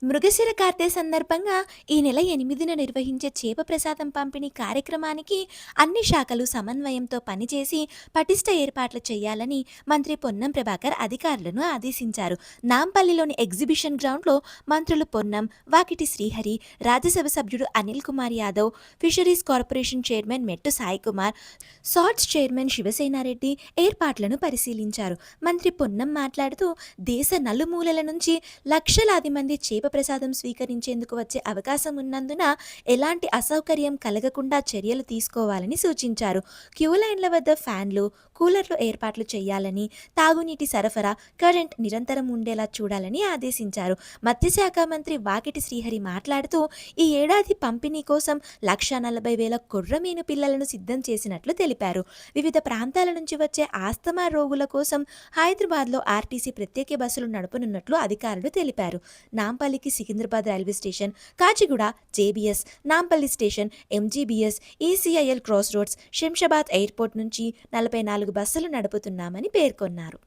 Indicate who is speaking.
Speaker 1: మృగశిర కార్తె సందర్భంగా ఈ నెల 8న నిర్వహించే చేప ప్రసాదం పంపిణీ కార్యక్రమానికి అన్ని శాఖలు సమన్వయంతో పనిచేసి పటిష్ట ఏర్పాట్లు చేయాలని మంత్రి పొన్నం ప్రభాకర్ అధికారులను ఆదేశించారు. నాంపల్లిలోని ఎగ్జిబిషన్ గ్రౌండ్లో మంత్రులు పొన్నం, వాకిటి శ్రీహరి, రాజ్యసభ సభ్యుడు Anil Kumar Yadav, fisheries corporation chairman మెట్టు సాయికుమార్, సాట్స్ చైర్మన్ శివసేనారెడ్డి ఏర్పాట్లను పరిశీలించారు. మంత్రి పొన్నం మాట్లాడుతూ దేశ నలుమూలల నుంచి లక్షలాది మంది చేప ప్రసాదం స్వీకరించేందుకు వచ్చే అవకాశం ఉన్నందున ఎలాంటి అసౌకర్యం కలగకుండా చర్యలు తీసుకోవాలని సూచించారు. క్యూ లైన్ల వద్ద ఫ్యాన్లు, కూలర్లు ఏర్పాట్లు చేయాలని, తాగునీటి సరఫరా, కరెంట్ నిరంతరం ఉండేలా చూడాలని ఆదేశించారు. మత్స్యశాఖ మంత్రి వాకిటి శ్రీహరి మాట్లాడుతూ ఈ ఏడాది పంపిణీ కోసం 1,40,000 కొర్రమీను పిల్లలను సిద్ధం చేసినట్లు తెలిపారు. వివిధ ప్రాంతాల నుంచి వచ్చే ఆస్తమా రోగుల కోసం హైదరాబాద్లో ఆర్టీసీ ప్రత్యేక బస్సులు నడపనున్నట్లు అధికారులు తెలిపారు. నాంపల్లికి Secunderabad railway station, Kacheguda JBS, Nampally station, MGBS, ECIL cross roads, Shamshabad airport నుంచి 44 బస్సులు నడుపుతున్నామని పేర్కొన్నారు.